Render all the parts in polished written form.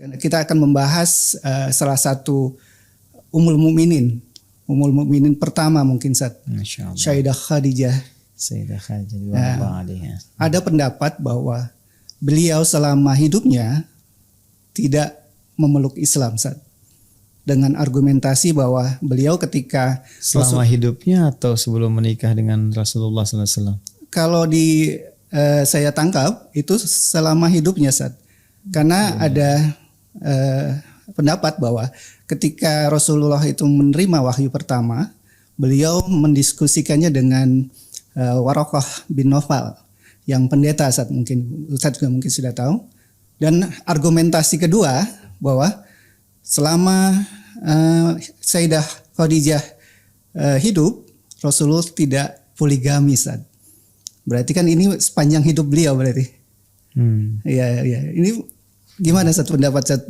Karena kita akan membahas salah satu Ummul Mukminin pertama mungkin Sayyidah Khadijah. Ada pendapat bahwa beliau selama hidupnya tidak memeluk Islam, dengan argumentasi bahwa beliau ketika selama hidupnya atau sebelum menikah dengan Rasulullah SAW. Kalau saya tangkap itu selama hidupnya, karena ada pendapat bahwa ketika Rasulullah itu menerima wahyu pertama, beliau mendiskusikannya dengan Waraqah bin Nawfal yang pendeta, mungkin Ustaz juga mungkin sudah tahu. Dan argumentasi kedua bahwa selama Sayyidah Khadijah hidup, Rasulullah tidak poligami, berarti kan ini sepanjang hidup beliau berarti. Ya. Ini gimana pendapat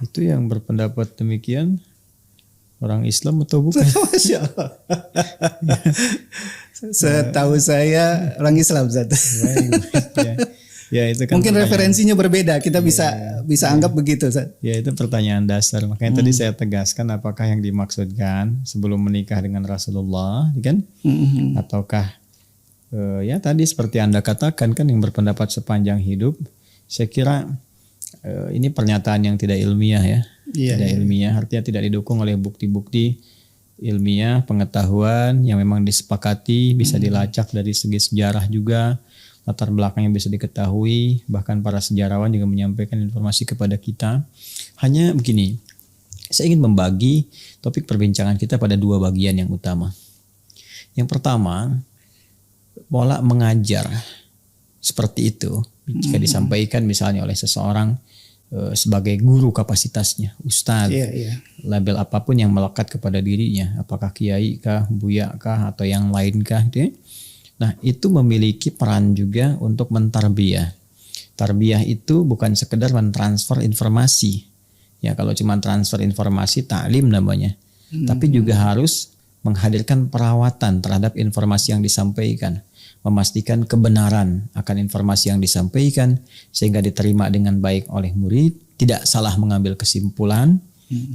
Itu yang berpendapat demikian orang Islam atau bukan? Masya Allah. Setahu saya orang Islam, Ya, itu kan mungkin referensinya berbeda, kita bisa anggap begitu. Ya, itu pertanyaan dasar. Makanya tadi saya tegaskan apakah yang dimaksudkan sebelum menikah dengan Rasulullah, kan? Ataukah ya tadi seperti Anda katakan kan yang berpendapat sepanjang hidup. Saya kira ini pernyataan yang tidak ilmiah ya. Tidak ilmiah, artinya tidak didukung oleh bukti-bukti ilmiah, pengetahuan yang memang disepakati, bisa dilacak dari segi sejarah juga. Latar belakangnya bisa diketahui, bahkan para sejarawan juga menyampaikan informasi kepada kita. Hanya begini, saya ingin membagi topik perbincangan kita pada dua bagian yang utama. Yang pertama, pola mengajar seperti itu jika disampaikan misalnya oleh seseorang sebagai guru kapasitasnya, ustadz, label apapun yang melekat kepada dirinya, apakah kiai kah, buya kah, atau yang lain kah, gitu ya. Nah, itu memiliki peran juga untuk mentarbiyah. Tarbiyah itu bukan sekedar mentransfer informasi. Ya, kalau cuma transfer informasi, ta'lim namanya. Tapi juga harus menghadirkan perawatan terhadap informasi yang disampaikan. Memastikan kebenaran akan informasi yang disampaikan sehingga diterima dengan baik oleh murid, tidak salah mengambil kesimpulan.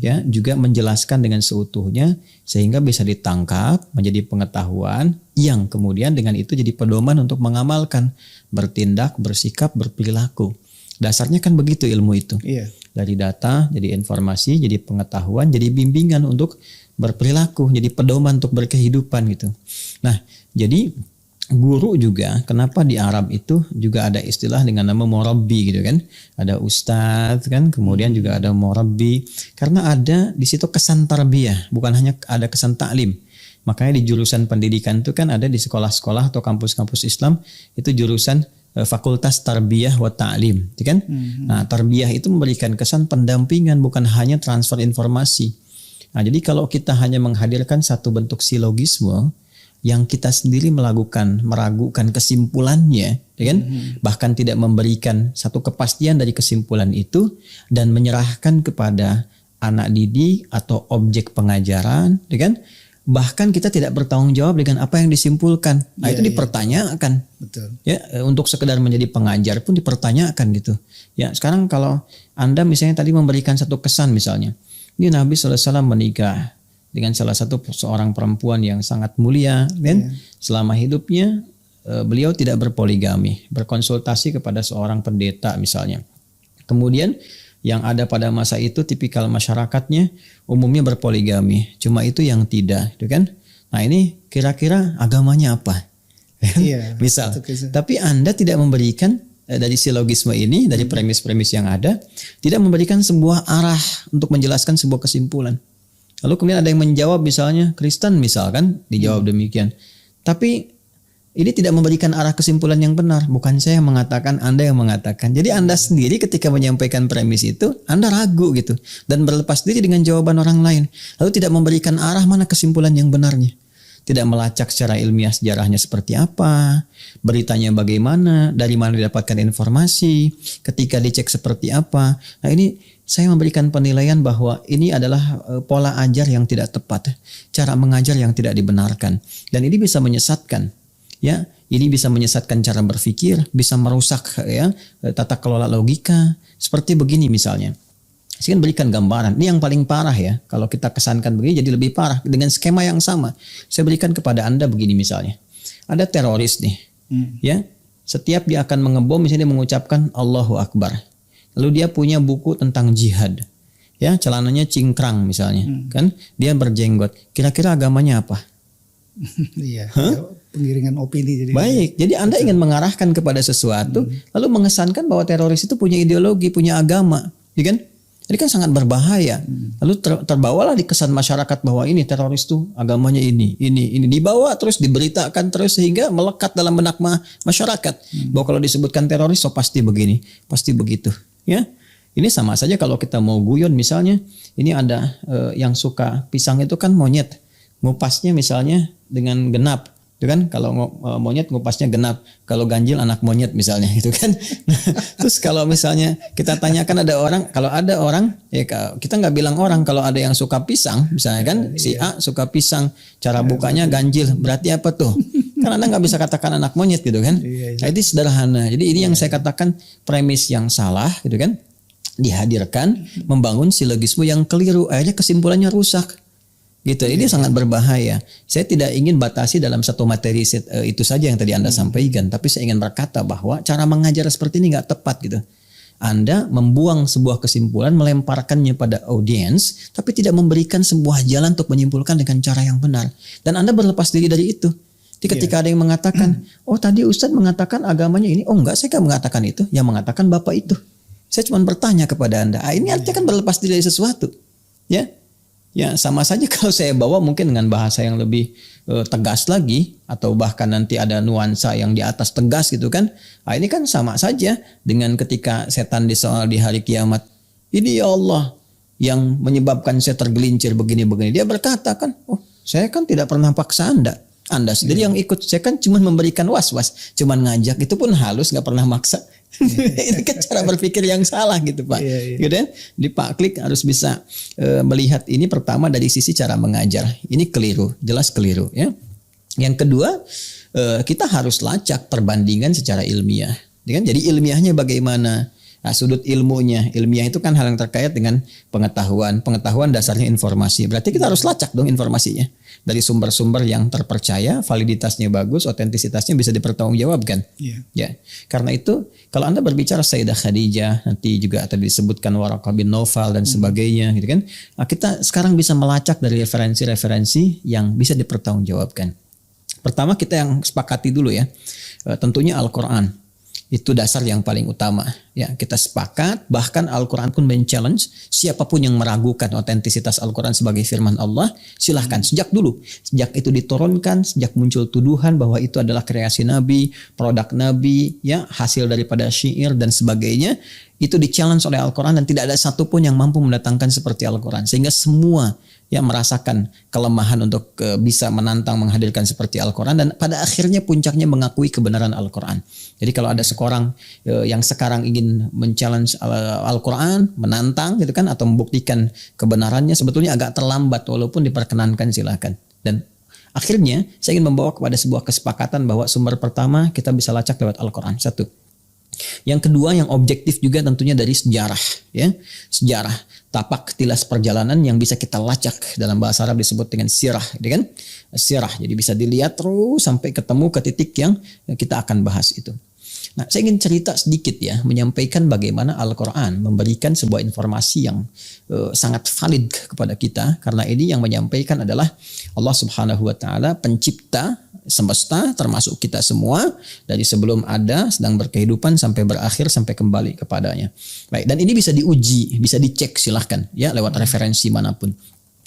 Ya, juga menjelaskan dengan seutuhnya sehingga bisa ditangkap menjadi pengetahuan yang kemudian dengan itu jadi pedoman untuk mengamalkan, bertindak, bersikap, berperilaku. Dasarnya kan begitu ilmu itu. Dari data jadi informasi, jadi pengetahuan, jadi bimbingan untuk berperilaku, jadi pedoman untuk berkehidupan gitu. Nah, jadi guru juga, kenapa di Arab itu juga ada istilah dengan nama murabbi gitu kan. Ada ustadz kan, kemudian juga ada murabbi. Karena ada di situ kesan tarbiyah, bukan hanya ada kesan taklim. Makanya di jurusan pendidikan itu kan ada di sekolah-sekolah atau kampus-kampus Islam itu jurusan fakultas tarbiyah wa ta'lim, gitu kan. Nah, tarbiyah itu memberikan kesan pendampingan, bukan hanya transfer informasi. Nah, jadi kalau kita hanya menghadirkan satu bentuk silogisme yang kita sendiri meragukan kesimpulannya, ya kan? Bahkan tidak memberikan satu kepastian dari kesimpulan itu dan menyerahkan kepada anak didik atau objek pengajaran, ya kan? Bahkan kita tidak bertanggung jawab dengan apa yang disimpulkan. Nah, itu dipertanyakan. Betul. Ya, untuk sekedar menjadi pengajar pun dipertanyakan gitu. Ya, sekarang kalau Anda misalnya tadi memberikan satu kesan misalnya, ini Nabi SAW menikah dengan salah satu seorang perempuan yang sangat mulia, kan? Selama hidupnya beliau tidak berpoligami, berkonsultasi kepada seorang pendeta misalnya. Kemudian yang ada pada masa itu tipikal masyarakatnya umumnya berpoligami, cuma itu yang tidak, gitu kan? Nah, ini kira-kira agamanya apa? Misal, tapi Anda tidak memberikan dari silogisme ini, dari premis-premis yang ada, tidak memberikan sebuah arah untuk menjelaskan sebuah kesimpulan. Lalu kemudian ada yang menjawab misalnya Kristen misalkan dijawab demikian. Tapi ini tidak memberikan arah kesimpulan yang benar. Bukan saya yang mengatakan, Anda yang mengatakan. Jadi Anda sendiri ketika menyampaikan premis itu, Anda ragu gitu. Dan berlepas diri dengan jawaban orang lain. Lalu tidak memberikan arah mana kesimpulan yang benarnya. Tidak melacak secara ilmiah sejarahnya seperti apa. Beritanya bagaimana, dari mana didapatkan informasi. Ketika dicek seperti apa. Nah, ini saya memberikan penilaian bahwa ini adalah pola ajar yang tidak tepat, cara mengajar yang tidak dibenarkan, dan ini bisa menyesatkan. Ya, Ini bisa menyesatkan cara berpikir, bisa merusak ya tata kelola logika. Seperti begini misalnya. Saya akan berikan gambaran. Ini yang paling parah ya. Kalau kita kesankan begini jadi lebih parah dengan skema yang sama. Saya berikan kepada Anda begini misalnya. Ada teroris nih. Ya. Setiap dia akan mengebom misalnya dia mengucapkan Allahu Akbar. Lalu dia punya buku tentang jihad. Ya, celananya cingkrang misalnya, kan? Dia berjenggot. Kira-kira agamanya apa? Iya, pengiringan opini jadi. Baik, jadi Anda ingin mengarahkan kepada sesuatu, lalu mengesankan bahwa teroris itu punya ideologi, punya agama, ya kan? Ini kan sangat berbahaya. Lalu terbawalah di kesan masyarakat bahwa ini teroris tuh agamanya ini dibawa terus diberitakan terus sehingga melekat dalam benak masyarakat bahwa kalau disebutkan teroris so pasti begini, pasti begitu, ya. Ini sama saja kalau kita mau guyon misalnya, ini ada yang suka pisang itu kan monyet, ngupasnya misalnya dengan genap, itu kan kalau monyet ngupasnya genap, kalau ganjil anak monyet misalnya gitu kan. Terus kalau misalnya kita tanyakan kalau ada orang ya kita nggak bilang orang, kalau ada yang suka pisang misalnya kan si A suka pisang, cara bukanya ganjil, berarti apa tuh? Kan Anda nggak bisa katakan anak monyet gitu kan. Nah, itu sederhana. Jadi ini yang saya katakan premis yang salah gitu kan. Dihadirkan membangun silogisme yang keliru, akhirnya kesimpulannya rusak gitu. Ini sangat berbahaya. Saya tidak ingin batasi dalam satu materi itu saja yang tadi Anda sampaikan, tapi saya ingin berkata bahwa cara mengajar seperti ini nggak tepat gitu. Anda membuang sebuah kesimpulan, melemparkannya pada audiens, tapi tidak memberikan sebuah jalan untuk menyimpulkan dengan cara yang benar, dan Anda berlepas diri dari itu. Jadi ketika ada yang mengatakan, oh tadi Ustadz mengatakan agamanya ini, oh enggak, saya nggak mengatakan itu, yang mengatakan Bapak itu. Saya cuma bertanya kepada Anda. Ini artinya kan berlepas diri dari sesuatu. Ya. Ya, sama saja kalau saya bawa mungkin dengan bahasa yang lebih tegas lagi, atau bahkan nanti ada nuansa yang di atas tegas gitu kan. Nah, ini kan sama saja dengan ketika setan disoal di hari kiamat. Ini ya Allah yang menyebabkan saya tergelincir begini-begini. Dia berkata kan, oh saya kan tidak pernah paksa Anda sendiri yang ikut. Saya kan cuma memberikan was-was, cuma ngajak, itu pun halus, nggak pernah maksa. Ini kan cara berpikir yang salah gitu Pak. Gitu kan? Di Pak Klik harus bisa melihat ini pertama dari sisi cara mengajar. Ini keliru, jelas keliru ya. Yang kedua, kita harus lacak perbandingan secara ilmiah. Kan? Jadi ilmiahnya bagaimana? Nah, sudut ilmunya, ilmiah itu kan hal yang terkait dengan pengetahuan. Pengetahuan dasarnya informasi. Berarti kita harus lacak dong informasinya dari sumber-sumber yang terpercaya, validitasnya bagus, otentisitasnya bisa dipertanggungjawabkan. Ya, karena itu kalau Anda berbicara Sayyidah Khadijah, nanti juga tadi disebutkan Waraqah bin Naufal dan sebagainya, gitu kan? Nah, kita sekarang bisa melacak dari referensi-referensi yang bisa dipertanggungjawabkan. Pertama kita yang sepakati dulu ya, tentunya Al-Quran. Itu dasar yang paling utama. Ya, kita sepakat, bahkan Al-Quran pun men-challenge siapapun yang meragukan otentisitas Al-Quran sebagai firman Allah, silahkan. Sejak dulu, sejak itu diturunkan, sejak muncul tuduhan bahwa itu adalah kreasi Nabi, produk Nabi, ya, hasil daripada syair dan sebagainya, itu di-challenge oleh Al-Quran dan tidak ada satupun yang mampu mendatangkan seperti Al-Quran. Sehingga semua yang merasakan kelemahan untuk bisa menantang menghadirkan seperti Al-Quran, dan pada akhirnya puncaknya mengakui kebenaran Al-Quran. Jadi kalau ada seorang yang sekarang ingin men-challenge Al-Quran, menantang gitu kan, atau membuktikan kebenarannya, sebetulnya agak terlambat, walaupun diperkenankan silakan. Dan akhirnya saya ingin membawa kepada sebuah kesepakatan bahwa sumber pertama kita bisa lacak lewat Al-Quran, satu. Yang kedua yang objektif juga tentunya dari sejarah, ya, sejarah, tapak tilas perjalanan yang bisa kita lacak, dalam bahasa Arab disebut dengan sirah, gitu kan? Sirah, jadi bisa dilihat terus sampai ketemu ke titik yang kita akan bahas itu. Nah, saya ingin cerita sedikit ya, menyampaikan bagaimana Al-Quran memberikan sebuah informasi yang sangat valid kepada kita, karena ini yang menyampaikan adalah Allah Subhanahu wa Ta'ala, pencipta semesta termasuk kita semua, dari sebelum ada, sedang berkehidupan, sampai berakhir, sampai kembali kepadanya. Baik, dan ini bisa diuji, bisa dicek silahkan ya lewat referensi manapun.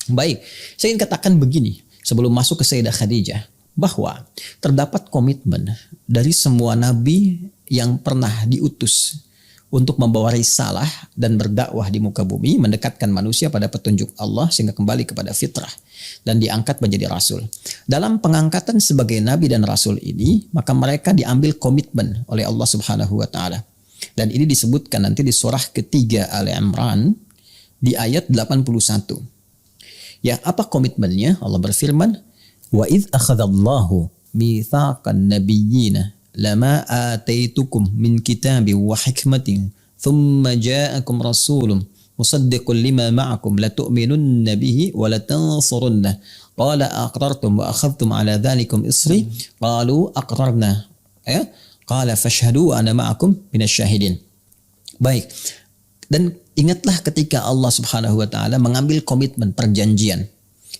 Baik, saya ingin katakan begini sebelum masuk ke Sayyidah Khadijah, bahwa terdapat komitmen dari semua nabi yang pernah diutus untuk membawa risalah dan berdakwah di muka bumi, mendekatkan manusia pada petunjuk Allah sehingga kembali kepada fitrah dan diangkat menjadi rasul. Dalam pengangkatan sebagai nabi dan rasul ini, maka mereka diambil komitmen oleh Allah Subhanahu wa Ta'ala. Dan ini disebutkan nanti di surah ketiga Ali Imran di ayat 81. Ya, apa komitmennya? Allah berfirman, "Wa idz akhadallahu mitsaqan nabiyyina lama ataitukum min kitabin wa hikmatin thumma ja'akum rasulun musaddiqun lima ma'akum latu'minunna bihi wa latansurunna qala aqrartum wa akhadhtum ala dhalikum isri qalu aqrarna ya qala fashhadu ana ma'akum minasyahidin. Baik. Dan ingatlah ketika Allah Subhanahu wa taala mengambil komitmen perjanjian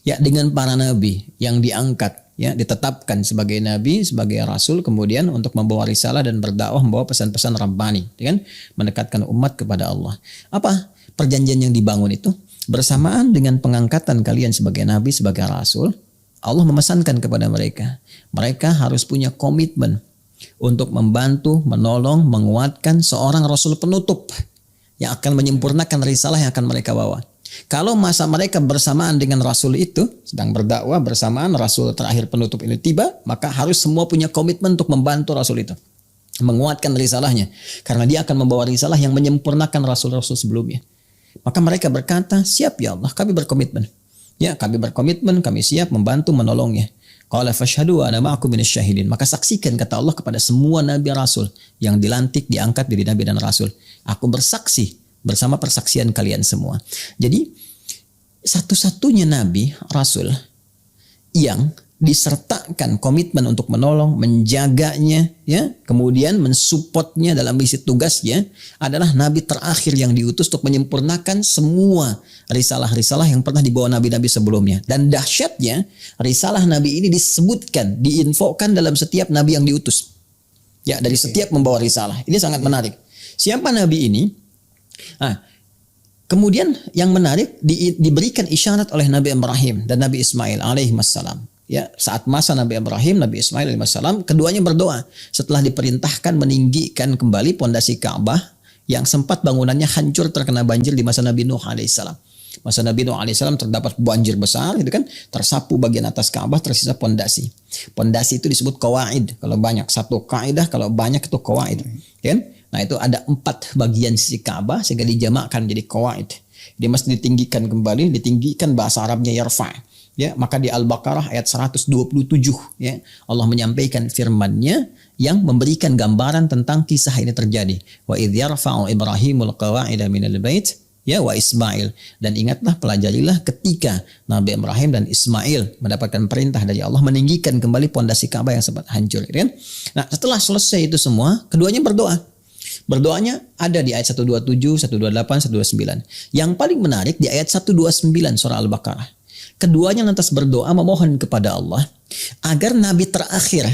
ya dengan para nabi yang diangkat ya, ditetapkan sebagai nabi, sebagai rasul, kemudian untuk membawa risalah dan berdakwah, membawa pesan-pesan rabbani, kan, mendekatkan umat kepada Allah. Apa perjanjian yang dibangun itu? Bersamaan dengan pengangkatan kalian sebagai nabi, sebagai rasul, Allah memesankan kepada mereka harus punya komitmen untuk membantu, menolong, menguatkan seorang rasul penutup yang akan menyempurnakan risalah yang akan mereka bawa. Kalau masa mereka bersamaan dengan Rasul itu, sedang berdakwah bersamaan Rasul terakhir penutup ini tiba, maka harus semua punya komitmen untuk membantu Rasul itu. Menguatkan risalahnya. Karena dia akan membawa risalah yang menyempurnakan Rasul-Rasul sebelumnya. Maka mereka berkata, siap ya Allah, kami berkomitmen. Ya, kami berkomitmen, kami siap membantu, menolongnya. Qala fashhadu ana ma'akum minasyahidin. Maka saksikan, kata Allah, kepada semua nabi rasul yang dilantik, diangkat jadi nabi dan rasul. Aku bersaksi bersama persaksian kalian semua. Jadi satu-satunya nabi rasul yang disertakan komitmen untuk menolong, menjaganya, ya, kemudian mensupportnya dalam misi tugasnya adalah nabi terakhir yang diutus untuk menyempurnakan semua risalah-risalah yang pernah dibawa nabi-nabi sebelumnya. Dan dahsyatnya, risalah nabi ini disebutkan, diinfokan dalam setiap nabi yang diutus. Ya, dari setiap membawa risalah. Ini sangat menarik. Siapa nabi ini? Kemudian yang menarik diberikan isyarat oleh Nabi Ibrahim dan Nabi Ismail alaihissalam. Ya, saat masa Nabi Ibrahim, Nabi Ismail alaihissalam, keduanya berdoa setelah diperintahkan meninggikan kembali pondasi Ka'bah yang sempat bangunannya hancur terkena banjir di masa Nabi Nuh alaihissalam. Masa Nabi Nuh alaihissalam terdapat banjir besar, gitu kan? Tersapu bagian atas Ka'bah, tersisa pondasi. Pondasi itu disebut qawaid. Kalau banyak satu kaidah, kalau banyak itu qawaid. Kan? Nah, itu ada 4 bagian sisi Ka'bah sehingga dijamakkan menjadi qawaid. Dia mesti ditinggikan kembali, ditinggikan bahasa Arabnya yarfa'. Ya, maka di Al-Baqarah ayat 127 ya, Allah menyampaikan firman-Nya yang memberikan gambaran tentang kisah ini terjadi. Wa idz yarfa'u Ibrahimul qawa'ida minal bait ya wa Ismail. Dan ingatlah, pelajarilah ketika Nabi Ibrahim dan Ismail mendapatkan perintah dari Allah meninggikan kembali pondasi Ka'bah yang sempat hancur, kan? Nah, setelah selesai itu semua, keduanya berdoa. Berdoanya ada di ayat 127, 128, 129. Yang paling menarik di ayat 129 surah Al-Baqarah. Keduanya lantas berdoa memohon kepada Allah agar nabi terakhir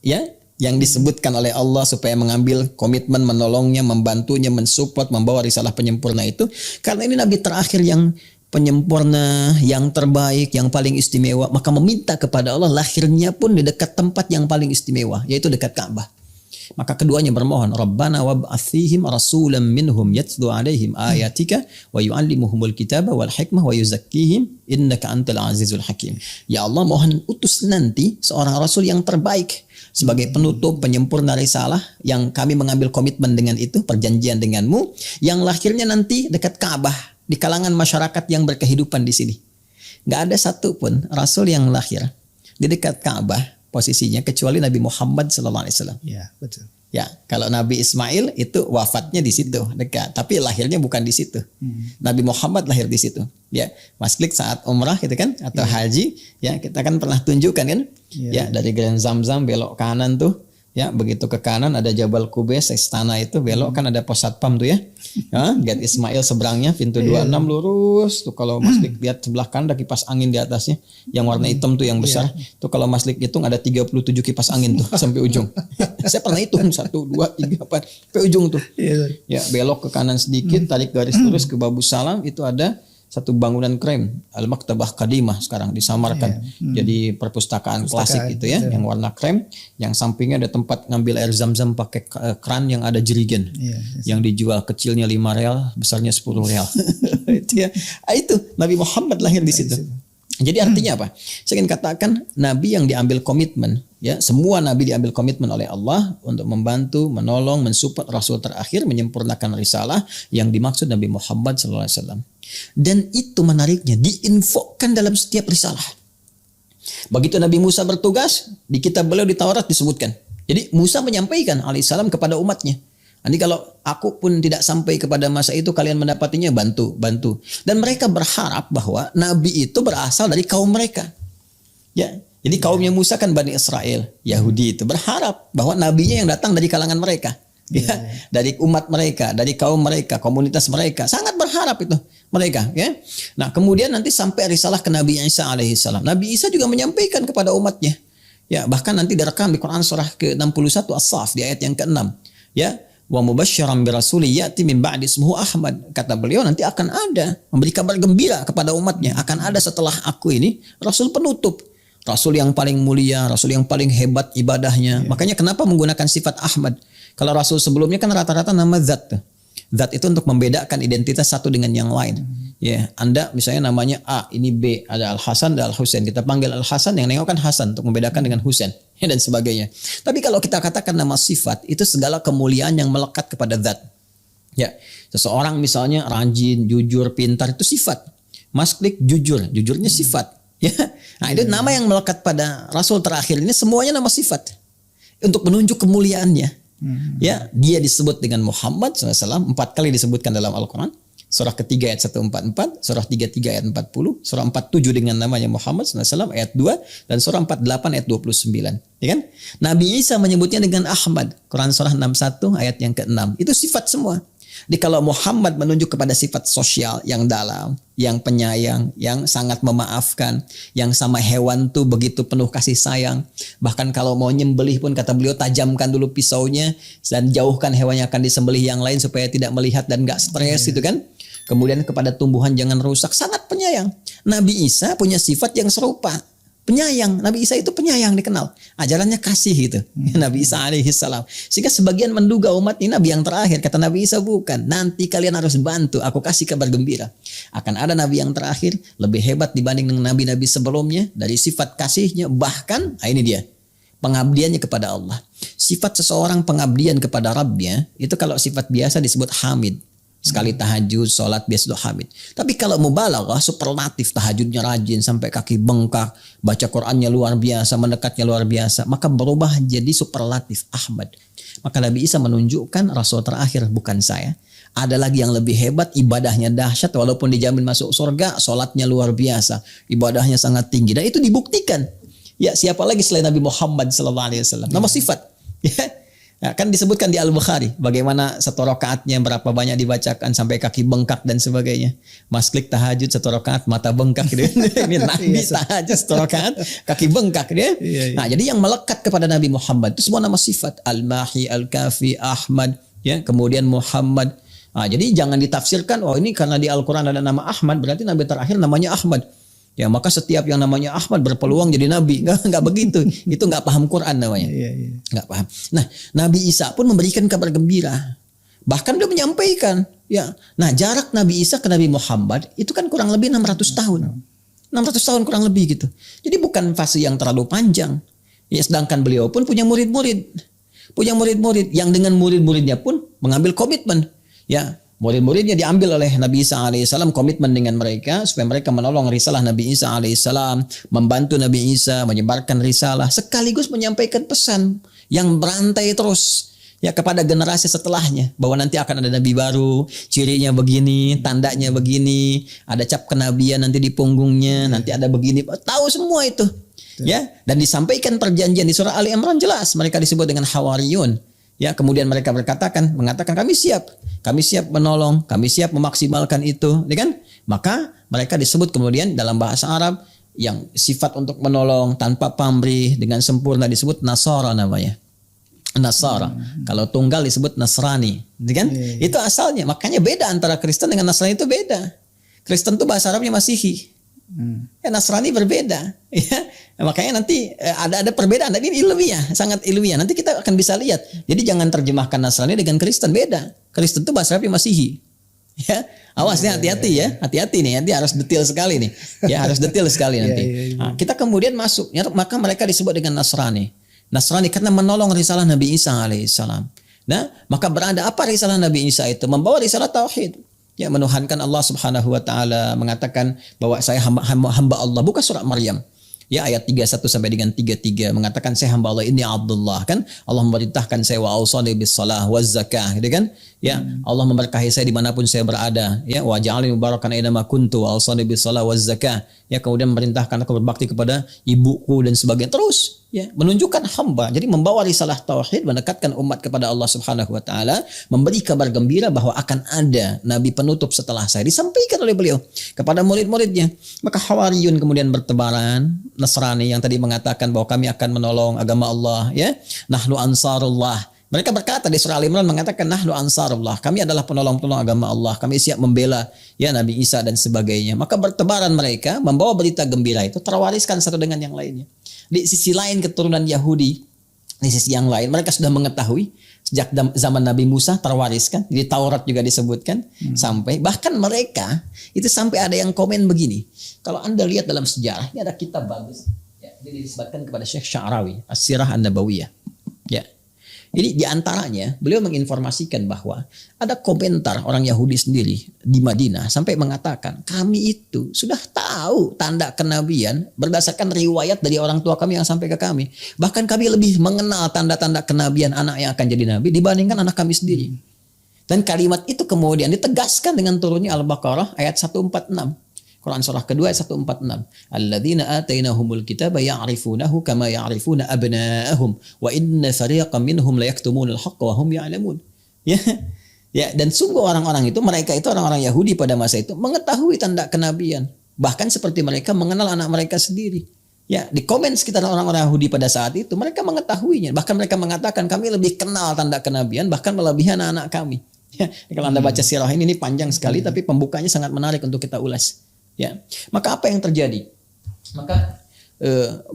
ya yang disebutkan oleh Allah supaya mengambil komitmen menolongnya, membantunya, mensupport, membawa risalah penyempurna itu, karena ini nabi terakhir yang penyempurna, yang terbaik, yang paling istimewa, maka meminta kepada Allah lahirnya pun di dekat tempat yang paling istimewa, yaitu dekat Ka'bah. Maka keduanya bermohon, Rabbana wab'ats fihim rasulan minhum yatlu 'alaihim ayatika wa yu'allimuhumul kitaba wal hikmah wa yuzakkihim innaka antal azizul hakim. Ya Allah, mohon utus nanti seorang rasul yang terbaik sebagai penutup, penyempurna risalah yang kami mengambil komitmen dengan itu, perjanjian denganmu, yang lahirnya nanti dekat Ka'bah, di kalangan masyarakat yang berkehidupan di sini. Gak ada satupun rasul yang lahir di dekat Ka'bah posisinya kecuali Nabi Muhammad SAW. Ya, betul. Ya, kalau Nabi Ismail itu wafatnya di situ dekat, tapi lahirnya bukan di situ. Nabi Muhammad lahir di situ. Ya, Mas Klik saat umrah gitu kan atau haji, ya kita kan pernah tunjukkan kan? Ya, dari Grand Zamzam belok kanan tuh. Ya, begitu ke kanan ada Jabal Qubais, istana itu, belok kan ada pos satpam tuh ya. Gate Ismail seberangnya, pintu 26 lurus. Tuh kalau Mas Lik lihat sebelah kanan ada kipas angin di atasnya, yang warna hitam tuh yang besar. Tuh kalau Mas Lik hitung ada 37 kipas angin tuh sampai ujung. Saya pernah hitung 1, 2, 3, 4 sampai ujung tuh. Ya, belok ke kanan sedikit, tarik garis lurus ke Babu Salam, itu ada satu bangunan krem, Al-Maktabah Qadimah sekarang disamarkan jadi perpustakaan klasik itu ya, yang warna krem, yang sampingnya ada tempat ngambil air zam-zam pakai keran yang ada jerigen, yang dijual kecilnya 5 real, besarnya 10 real. Itu ya, itu Nabi Muhammad lahir di situ. Jadi artinya apa? Saya ingin katakan nabi yang diambil komitmen, ya, semua nabi diambil komitmen oleh Allah untuk membantu, menolong, mensupport rasul terakhir menyempurnakan risalah yang dimaksud Nabi Muhammad SAW. Dan itu menariknya diinfokan dalam setiap risalah. Begitu Nabi Musa bertugas, Di kitab beliau di Taurat disebutkan. Jadi Musa menyampaikan alaihissalam kepada umatnya. Nanti kalau aku pun tidak sampai kepada masa itu, kalian mendapatinya, bantu. Dan mereka berharap bahwa Nabi itu berasal dari kaum mereka. Ya, jadi kaumnya Musa kan Bani Israel, Yahudi itu berharap bahwa nabinya yang datang dari kalangan mereka. Ya, dari umat mereka, dari kaum mereka, komunitas mereka, sangat berharap itu mereka. Ya, nah kemudian nanti sampai risalah ke Nabi Isa alaihissalam. Nabi Isa juga menyampaikan kepada umatnya. Ya, bahkan nanti direkam di Quran surah ke-61 As-Saff di ayat yang ke-6. Ya, wa mubasysyiran birasuli ya'ti min ba'di ismuhu Ahmad. Kata beliau nanti akan ada memberi kabar gembira kepada umatnya, akan ada setelah aku ini rasul penutup. Rasul yang paling mulia, rasul yang paling hebat ibadahnya. Makanya kenapa menggunakan sifat Ahmad? Kalau rasul sebelumnya kan rata-rata nama zat. Zat itu untuk membedakan identitas satu dengan yang lain. Ya, Anda misalnya namanya A, ini B, ada Al-Hasan, ada Al-Husain. Kita panggil Al-Hasan, yang nengok kan Hasan untuk membedakan dengan Husain, ya, dan sebagainya. Tapi kalau kita katakan nama sifat, itu segala kemuliaan yang melekat kepada zat. Ya, seseorang misalnya rajin, jujur, pintar, itu sifat. Mas Klik jujur, jujurnya sifat. Ya, nah itu nama yang melekat pada Rasul terakhir ini semuanya nama sifat untuk menunjuk kemuliaannya. Ya, dia disebut dengan Muhammad SAW 4 kali disebutkan dalam Al-Quran. Surah ketiga ayat 144, surah 33 ayat 40, surah 47 dengan namanya Muhammad SAW ayat 2, dan surah 48 ayat 29. Ya kan? Nabi Isa menyebutnya dengan Ahmad. Quran surah 61 ayat yang ke-6. Itu sifat semua. Jadi kalau Muhammad menunjuk kepada sifat sosial yang dalam, yang penyayang, yang sangat memaafkan, yang sama hewan tuh begitu penuh kasih sayang. Bahkan kalau mau nyembelih pun kata beliau tajamkan dulu pisaunya dan jauhkan hewan yang akan disembelih yang lain supaya tidak melihat dan gak stres itu kan. Kemudian kepada tumbuhan jangan rusak, sangat penyayang. Nabi Isa punya sifat yang serupa. Penyayang, Nabi Isa itu penyayang dikenal. Ajarannya kasih gitu. Nabi Isa alaihissalam. Sehingga sebagian menduga umat ini Nabi yang terakhir. Kata Nabi Isa bukan. Nanti kalian harus bantu. Aku kasih kabar gembira. Akan ada Nabi yang terakhir. Lebih hebat dibanding dengan Nabi-Nabi sebelumnya. Dari sifat kasihnya. Bahkan, ini dia. Pengabdiannya kepada Allah. Sifat seseorang pengabdian kepada Rabbnya. Itu kalau sifat biasa disebut hamid. Sekali tahajud, sholat biasa itu hamid. Tapi kalau mubalaghah, superlatif, tahajudnya rajin sampai kaki bengkak, baca Qur'annya luar biasa, mendekatnya luar biasa, maka berubah jadi superlatif Ahmad. Maka Nabi Isa menunjukkan Rasul terakhir bukan saya. Ada lagi yang lebih hebat, ibadahnya dahsyat, walaupun dijamin masuk surga, sholatnya luar biasa, ibadahnya sangat tinggi, dan itu dibuktikan. Ya, siapa lagi selain Nabi Muhammad SAW? Nama sifat. Ya. Nah, kan disebutkan di Al-Bukhari bagaimana satu rakaatnya berapa banyak dibacakan sampai kaki bengkak dan sebagainya. Mas Klik tahajud satu rakaat mata bengkak dia. Ini Nabi tahajud satu rakaat kaki bengkak dia. Nah, jadi yang melekat kepada Nabi Muhammad itu semua nama sifat. Al-Mahi, Al-Kafi, Ahmad, ya, kemudian Muhammad. Nah, jadi jangan ditafsirkan oh ini karena di Al-Qur'an ada nama Ahmad berarti Nabi terakhir namanya Ahmad. Ya, maka setiap yang namanya Ahmad berpeluang jadi nabi. Enggak begitu. Itu enggak paham Quran namanya. Enggak paham. Nah, Nabi Isa pun memberikan kabar gembira. Bahkan dia menyampaikan, ya. Nah, jarak Nabi Isa ke Nabi Muhammad itu kan kurang lebih 600 tahun. 600 tahun kurang lebih gitu. Jadi bukan fase yang terlalu panjang. Ya, sedangkan beliau pun punya murid-murid. Punya murid-murid yang dengan murid-muridnya pun mengambil komitmen. Ya, murid-muridnya diambil oleh Nabi Isa alaihissalam, komitmen dengan mereka supaya mereka menolong risalah Nabi Isa alaihissalam, membantu Nabi Isa menyebarkan risalah sekaligus menyampaikan pesan yang berantai terus ya kepada generasi setelahnya bahwa nanti akan ada nabi baru, cirinya begini, tandanya begini, ada cap kenabian nanti di punggungnya, nanti ada begini, tahu semua itu. Ya, dan disampaikan perjanjian di surah Ali Imran jelas mereka disebut dengan Hawariyun. Ya, kemudian mereka mengatakan kami siap menolong, kami siap memaksimalkan itu, ya kan? Maka mereka disebut kemudian dalam bahasa Arab yang sifat untuk menolong tanpa pamrih dengan sempurna disebut Nasara namanya. Nasara. Kalau tunggal disebut Nasrani, ya kan? Itu asalnya. Makanya beda antara Kristen dengan Nasrani itu beda. Kristen itu bahasa Arabnya Masihi. Ya, Nasrani berbeda. Ya, makanya nanti ada perbedaan. Ini ilmiah, sangat ilmiah. Nanti kita akan bisa lihat. Jadi jangan terjemahkan Nasrani dengan Kristen, beda. Kristen itu bahasa Arabnya Masihi. Ya, awas nih, hati-hati ya, hati-hati nih. Nanti harus detail sekali nih. Ya, harus detail sekali nanti. Nah, kita kemudian masuk. Ya, maka mereka disebut dengan Nasrani. Nasrani karena menolong risalah Nabi Isa alaihissalam. Nah, maka berada apa risalah Nabi Isa itu? Membawa risalah tauhid. Ya, menuhankan Allah Subhanahu wa taala, mengatakan bahwa saya hamba Allah, buka surat Maryam. Ya, ayat 31 sampai dengan 33 mengatakan saya hamba Allah ini Abdullah, kan Allah memerintahkan saya wa ausani bis shalah waz zakah, gitu kan? Ya, Allah memberkahi saya dimanapun saya berada, ya, wa ja'alni mubarakan aina ma kuntu wa ausani bis shalah waz zakah. Ya, kemudian memerintahkan aku berbakti kepada ibuku dan sebagainya. Terus, ya, menunjukkan hamba. Jadi membawa risalah tauhid, mendekatkan umat kepada Allah Subhanahu wa taala, memberi kabar gembira bahwa akan ada nabi penutup setelah saya, disampaikan oleh beliau kepada murid-muridnya. Maka Hawariyun kemudian bertebaran, Nasrani yang tadi mengatakan bahwa kami akan menolong agama Allah, ya. Nahnu ansarullah. Mereka berkata di surah Al-Imran mengatakan nahnu ansarullah, kami adalah penolong-penolong agama Allah, kami siap membela ya Nabi Isa dan sebagainya. Maka bertebaran mereka membawa berita gembira itu terwariskan satu dengan yang lainnya. Di sisi lain keturunan Yahudi, di sisi yang lain mereka sudah mengetahui sejak zaman Nabi Musa terwariskan, di Taurat juga disebutkan sampai bahkan mereka itu sampai ada yang komen begini. Kalau Anda lihat dalam sejarah, ini ada kitab bagus ya, ini disebutkan kepada Syekh Sya'rawi As-Sirah An-Nabawiyah. Ya. Jadi di antaranya beliau menginformasikan bahwa ada komentar orang Yahudi sendiri di Madinah sampai mengatakan kami itu sudah tahu tanda kenabian berdasarkan riwayat dari orang tua kami yang sampai ke kami. Bahkan kami lebih mengenal tanda-tanda kenabian anak yang akan jadi nabi dibandingkan anak kami sendiri. Dan kalimat itu kemudian ditegaskan dengan turunnya Al-Baqarah ayat 146. Quran surah kedua ayat 146. Alladzina atainahumul kitaba ya'rifunahu kama ya'rifuna abna'ahum wa inna fariqan minhum la yaktumunal haqqa wa hum ya'lamun. Ya. Ya, dan sungguh orang-orang itu, mereka itu orang-orang Yahudi pada masa itu mengetahui tanda kenabian, bahkan seperti mereka mengenal anak mereka sendiri. Ya, di komen sekitar orang-orang Yahudi pada saat itu mereka mengetahuinya, bahkan mereka mengatakan kami lebih kenal tanda kenabian bahkan melebihi anak-anak kami. Ya, kalau Anda baca sirah ini panjang sekali tapi pembukanya sangat menarik untuk kita ulas. Ya, maka apa yang terjadi? Maka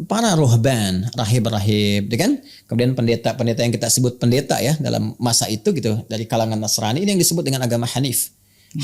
para ruhban, rahib-rahib, kan? Kemudian pendeta-pendeta yang kita sebut pendeta ya dalam masa itu gitu dari kalangan Nasrani, ini yang disebut dengan agama Hanif.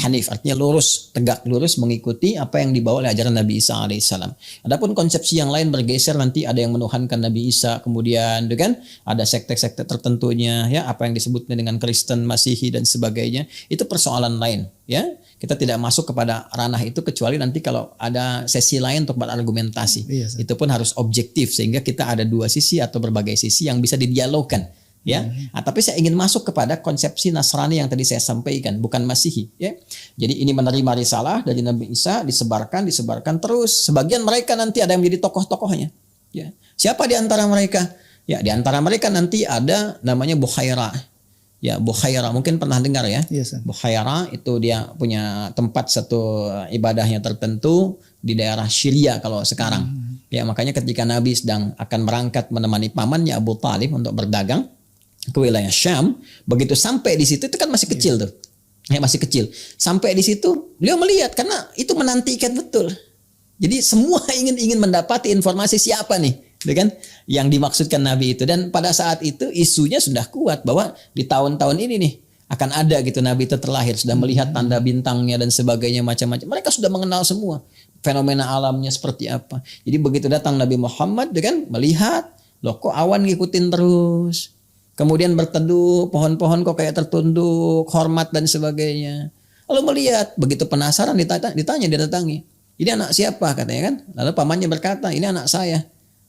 Hanif artinya lurus, tegak lurus mengikuti apa yang dibawa oleh ajaran Nabi Isa alaihissalam. Adapun konsepsi yang lain bergeser, nanti ada yang menuhankan Nabi Isa, kemudian kan ada sekte-sekte tertentunya ya, apa yang disebutnya dengan Kristen, Masihi dan sebagainya. Itu persoalan lain ya. Kita tidak masuk kepada ranah itu kecuali nanti kalau ada sesi lain untuk berargumentasi. Iya, itu pun harus objektif sehingga kita ada dua sisi atau berbagai sisi yang bisa didialogkan. Ya, tapi saya ingin masuk kepada konsepsi Nasrani yang tadi saya sampaikan, bukan Masihi. Ya, jadi ini menerima risalah dari Nabi Isa, disebarkan terus. Sebagian mereka nanti ada yang menjadi tokoh-tokohnya. Ya, siapa di antara mereka? Ya, di antara mereka nanti ada namanya Bukhaira. Ya, Bukhaira mungkin pernah dengar ya. Yes, Bukhaira itu dia punya tempat satu ibadahnya tertentu di daerah Syria kalau sekarang. Ya, makanya ketika Nabi sedang akan berangkat menemani pamannya Abu Talib untuk berdagang ke wilayah Syam, begitu sampai di situ itu kan masih kecil tuh. Ya, masih kecil. Sampai di situ beliau melihat karena itu menantikan betul. Jadi semua ingin mendapati informasi siapa nih, kan? Yang dimaksudkan Nabi itu. Dan pada saat itu isunya sudah kuat bahwa di tahun-tahun ini nih akan ada gitu Nabi itu terlahir, sudah melihat tanda bintangnya dan sebagainya macam-macam. Mereka sudah mengenal semua fenomena alamnya seperti apa. Jadi begitu datang Nabi Muhammad, kan melihat, loh kok awan ngikutin terus. Kemudian berteduh, pohon-pohon kok kayak tertunduk, hormat dan sebagainya. Lalu melihat, begitu penasaran ditanya dia datangi. Ini anak siapa katanya kan? Lalu pamannya berkata, ini anak saya.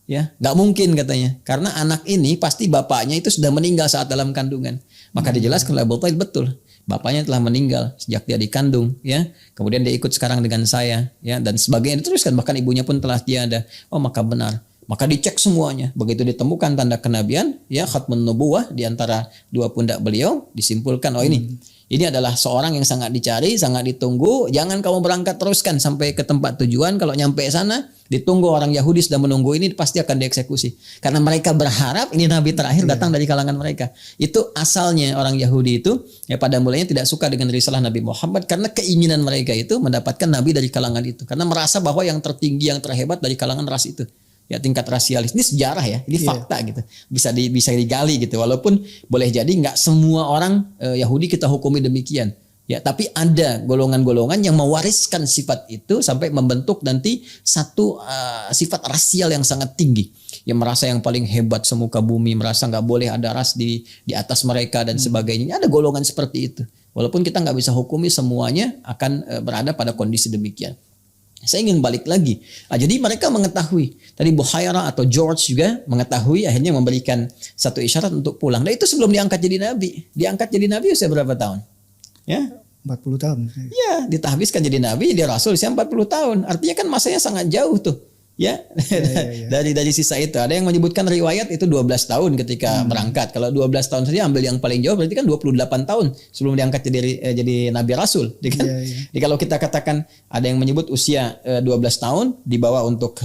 Ya, nggak mungkin katanya, karena anak ini pasti bapaknya itu sudah meninggal saat dalam kandungan. Maka dijelaskan oleh Abu Talib betul, bapaknya telah meninggal sejak dia dikandung. Ya, kemudian dia ikut sekarang dengan saya. Ya, dan sebagainya diteruskan. Bahkan ibunya pun telah tiada. Oh maka benar. Maka dicek semuanya. Begitu ditemukan tanda kenabian, ya khatmun nubuwah di antara dua pundak beliau, disimpulkan oh ini adalah seorang yang sangat dicari, sangat ditunggu. Jangan kamu berangkat teruskan sampai ke tempat tujuan. Kalau nyampe sana, ditunggu orang Yahudi sudah menunggu ini pasti akan dieksekusi. Karena mereka berharap ini nabi terakhir datang dari kalangan mereka. Itu asalnya orang Yahudi itu ya pada mulanya tidak suka dengan risalah Nabi Muhammad karena keinginan mereka itu mendapatkan nabi dari kalangan itu. Karena merasa bahwa yang tertinggi, yang terhebat dari kalangan ras itu. Ya tingkat rasialis ini sejarah ya, ini fakta gitu, bisa digali gitu. Walaupun boleh jadi nggak semua orang Yahudi kita hukumi demikian, ya. Tapi ada golongan-golongan yang mewariskan sifat itu sampai membentuk nanti satu sifat rasial yang sangat tinggi, yang merasa yang paling hebat semuka bumi, merasa nggak boleh ada ras di atas mereka dan sebagainya. Ada golongan seperti itu. Walaupun kita nggak bisa hukumi semuanya akan berada pada kondisi demikian. Saya ingin balik lagi. Jadi mereka mengetahui. Tadi Buhairah atau George juga mengetahui, akhirnya memberikan satu isyarat untuk pulang. Dan itu sebelum diangkat jadi nabi. Diangkat jadi nabi usia berapa tahun? Ya, 40 tahun. ya, ditahbiskan jadi nabi, dia rasul usia 40 tahun. Artinya kan masanya sangat jauh tuh. Ya, dari sisa itu ada yang menyebutkan riwayat itu 12 tahun ketika berangkat. Kalau 12 tahun saja ambil yang paling jauh berarti kan 28 tahun sebelum diangkat jadi nabi rasul, kan? Jadi kalau kita katakan ada yang menyebut usia 12 tahun dibawa untuk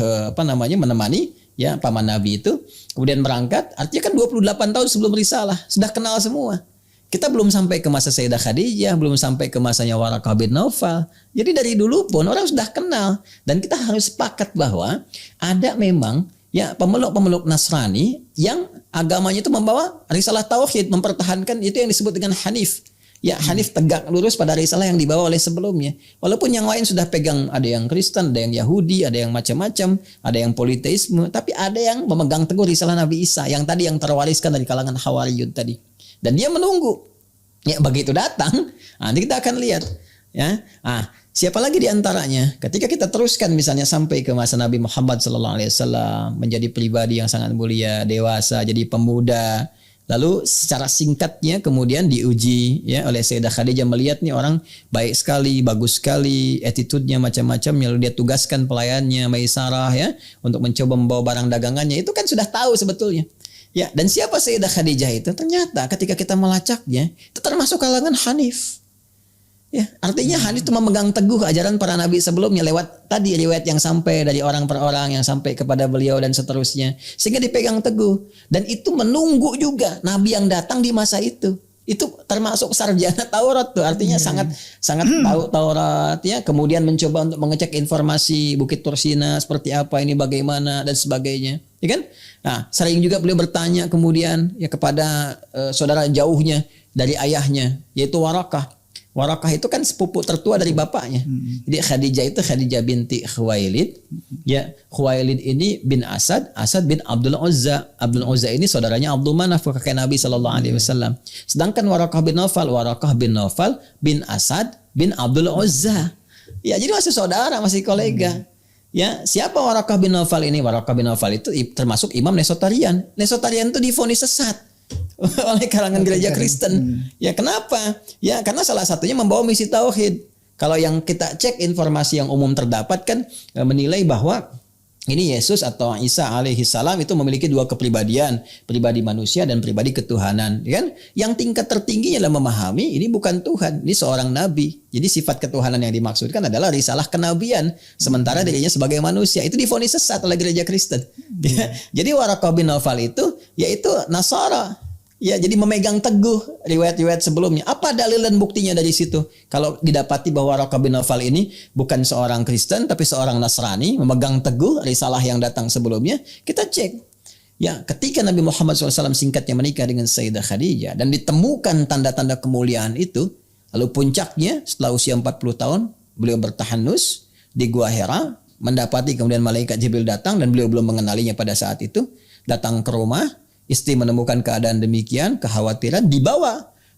menemani ya paman nabi itu, kemudian berangkat, artinya kan 28 tahun sebelum risalah, sudah kenal semua. Kita belum sampai ke masa Sayyidah Khadijah, belum sampai ke masanya Waraqah bin Naufal. Jadi dari dulu pun orang sudah kenal. Dan kita harus sepakat bahwa ada memang ya pemeluk-pemeluk Nasrani yang agamanya itu membawa risalah tauhid, mempertahankan itu yang disebut dengan Hanif. Ya, Hanif tegak lurus pada risalah yang dibawa oleh sebelumnya. Walaupun yang lain sudah pegang, ada yang Kristen, ada yang Yahudi, ada yang macam-macam, ada yang politeisme, tapi ada yang memegang teguh risalah Nabi Isa yang tadi yang terwariskan dari kalangan Hawariyun tadi. Dan dia menunggu. Ya, begitu datang, nanti kita akan lihat. Ya, siapa lagi di antaranya? Ketika kita teruskan misalnya sampai ke masa Nabi Muhammad SAW menjadi pribadi yang sangat mulia, dewasa, jadi pemuda. Lalu secara singkatnya kemudian diuji ya oleh Sayyidah Khadijah, melihat nih orang baik sekali, bagus sekali, attitude-nya macam-macam. Lalu dia tugaskan pelayannya Maisarah ya untuk mencoba membawa barang dagangannya. Itu kan sudah tahu sebetulnya. Ya, dan siapa Sayyidah Khadijah itu? Ternyata ketika kita melacaknya, itu termasuk kalangan Hanif. Ya, artinya Hanif itu memegang teguh ajaran para nabi sebelumnya lewat tadi riwayat yang sampai dari orang per orang yang sampai kepada beliau dan seterusnya. Sehingga dipegang teguh. Dan itu menunggu juga nabi yang datang di masa itu. Itu termasuk sarjana Taurat tuh, artinya sangat tahu Taurat ya. Kemudian mencoba untuk mengecek informasi Bukit Tursina seperti apa ini, bagaimana dan sebagainya, ya kan? Nah, sering juga beliau bertanya kemudian ya kepada saudara jauhnya dari ayahnya, yaitu Waraqah. Waraqah itu kan sepupu tertua dari bapaknya. Jadi Khadijah itu Khadijah binti Khuwailid. Ya, Khuwailid ini bin Asad, Asad bin Abdul Uzza. Abdul Uzza ini saudaranya Abdul Manaf, kakek Nabi SAW. Sedangkan Waraqah bin Naufal bin Asad bin Abdul Uzza. Ya, jadi masih saudara, masih kolega. Ya, siapa Waraqah bin Naufal ini? Waraqah bin Naufal itu termasuk Imam Nesotarian. Nesotarian itu divonis sesat oleh kalangan gereja Kristen. Ya, kenapa? Ya, karena salah satunya membawa misi tauhid. Kalau yang kita cek informasi yang umum terdapat kan menilai bahwa ini Yesus atau Isa alaihi salam itu memiliki dua kepribadian, pribadi manusia dan pribadi ketuhanan, kan? Yang tingkat tertingginya adalah memahami ini bukan Tuhan, ini seorang nabi. Jadi sifat ketuhanan yang dimaksudkan adalah risalah kenabian, sementara dirinya sebagai manusia. Itu divonis sesat oleh gereja Kristen. Ya. Jadi Waraqah bin Naufal itu yaitu Nasara. Ya, jadi memegang teguh riwayat-riwayat sebelumnya. Apa dalil dan buktinya dari situ? Kalau didapati bahwa Waraqah bin Naufal ini bukan seorang Kristen tapi seorang Nasrani, memegang teguh risalah yang datang sebelumnya, kita cek. Ya, ketika Nabi Muhammad SAW singkatnya menikah dengan Sayyidah Khadijah dan ditemukan tanda-tanda kemuliaan itu, lalu puncaknya setelah usia 40 tahun, beliau bertahanus di Gua Hira, mendapati kemudian malaikat Jibril datang dan beliau belum mengenalinya pada saat itu, datang ke rumah. Istri menemukan keadaan demikian, kekhawatiran,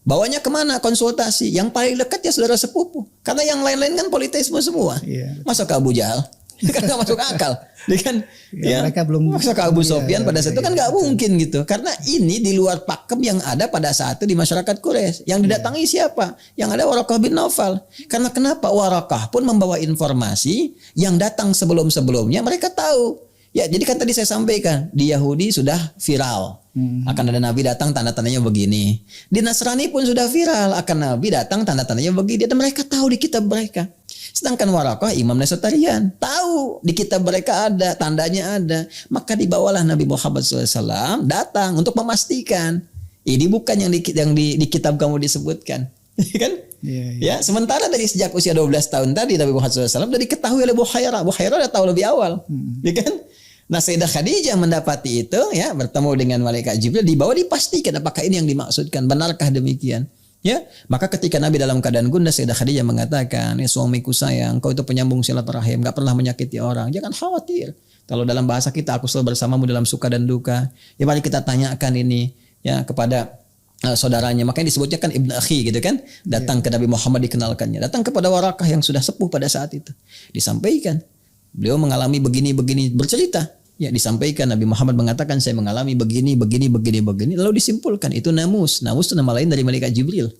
bawanya kemana? Konsultasi. Yang paling dekat ya saudara sepupu. Karena yang lain-lain kan politeisme semua. Masuk ke Abu Jahal. Kan gak masuk akal. Kan? Mereka belum masuk ke Abu Sofyan pada saat itu kan gak mungkin gitu. Karena ini di luar pakem yang ada pada saat itu di masyarakat Quraisy. Yang didatangi siapa? Yang ada Waraqah bin Naufal. Karena kenapa? Waraqah pun membawa informasi yang datang sebelum-sebelumnya mereka tahu. Ya, jadi kan tadi saya sampaikan di Yahudi sudah viral. Akan ada Nabi datang tanda-tandanya begini. Di Nasrani pun sudah viral, akan Nabi datang tanda-tandanya begini. Dan mereka tahu di kitab mereka. Sedangkan Waraqah Imam Nesotarian tahu di kitab mereka ada, tandanya ada. Maka dibawalah Nabi Muhammad SAW datang untuk memastikan ini bukan yang di kitab kamu disebutkan. Kan? Ya, sementara dari sejak usia 12 tahun tadi Nabi Muhammad SAW sudah diketahui oleh Buhairah. Buhairah sudah tahu lebih awal. Ya kan? Nah, Sayyidah Khadijah mendapati itu ya, bertemu dengan malaikat Jibril, dibawa dipastikan apakah ini yang dimaksudkan, benarkah demikian? Ya, maka ketika Nabi dalam keadaan gundah, Sayyidah Khadijah mengatakan, "Ya suamiku sayang, kau itu penyambung silaturahim, enggak pernah menyakiti orang. Jangan khawatir. Kalau dalam bahasa kita, aku selalu bersamamu dalam suka dan duka. Ya, mari kita tanyakan ini ya kepada saudaranya." Makanya disebutnya kan Ibn Akhi gitu kan. Datang ke Nabi Muhammad dikenalkannya. Datang kepada Waraqah yang sudah sepuh pada saat itu. Disampaikan. Beliau mengalami begini bercerita. Ya, disampaikan Nabi Muhammad mengatakan saya mengalami begini. Lalu disimpulkan itu namus. Namus itu nama lain dari malaikat Jibril.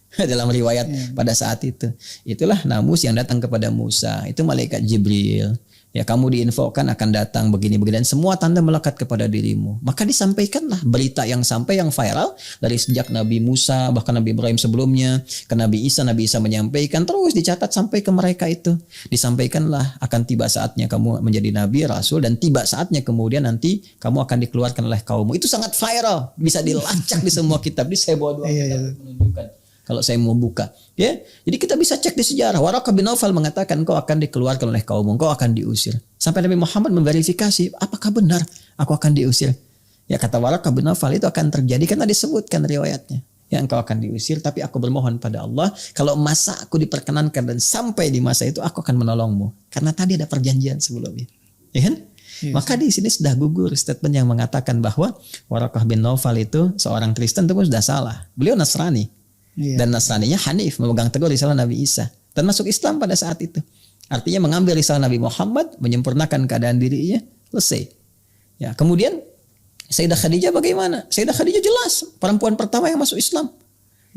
Dalam riwayat pada saat itu. Itulah namus yang datang kepada Musa. Itu malaikat Jibril. Ya, kamu diinfokan akan datang begini dan semua tanda melekat kepada dirimu. Maka disampaikanlah berita yang sampai yang viral dari sejak Nabi Musa bahkan Nabi Ibrahim sebelumnya ke Nabi Isa menyampaikan terus dicatat sampai ke mereka itu. Disampaikanlah akan tiba saatnya kamu menjadi nabi, rasul dan tiba saatnya kemudian nanti kamu akan dikeluarkan oleh kaummu. Itu sangat viral, bisa dilacak di semua kitab. Di saya bawa 2 kitab menunjukkan. Kalau saya mau buka, ya, jadi kita bisa cek di sejarah. Waraqah bin Naufal mengatakan kau akan dikeluarkan oleh kaummu, kau akan diusir. Sampai Nabi Muhammad memverifikasi, apakah benar aku akan diusir? Ya, kata Waraqah bin Naufal itu akan terjadi karena disebutkan riwayatnya. Ya, engkau akan diusir, tapi aku bermohon pada Allah, kalau masa aku diperkenankan dan sampai di masa itu aku akan menolongmu. Karena tadi ada perjanjian sebelumnya, ya kan? Yes. Maka di sini sudah gugur statement yang mengatakan bahwa Waraqah bin Naufal itu seorang Kristen itu pun sudah salah. Beliau Nasrani. Dan Nasraninya Hanif, memegang teguh risalah Nabi Isa dan masuk Islam pada saat itu. Artinya mengambil risalah Nabi Muhammad, menyempurnakan keadaan dirinya, selesai. Ya, kemudian Sayyidah Khadijah bagaimana? Sayyidah Khadijah jelas perempuan pertama yang masuk Islam.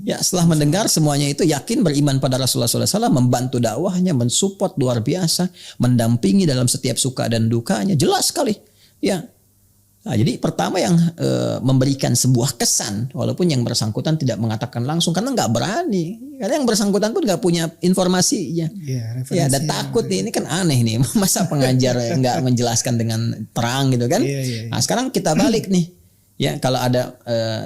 Ya, setelah mendengar semuanya itu yakin beriman pada Rasulullah SAW, membantu dakwahnya, mensupport luar biasa, mendampingi dalam setiap suka dan dukanya, jelas sekali. Ya. Nah, jadi pertama yang memberikan sebuah kesan, walaupun yang bersangkutan tidak mengatakan langsung karena nggak berani, karena yang bersangkutan pun nggak punya informasinya. Ya, ada takut nih, ini kan aneh nih, masa pengajar nggak menjelaskan dengan terang gitu kan? Nah, sekarang kita balik nih, ya kalau ada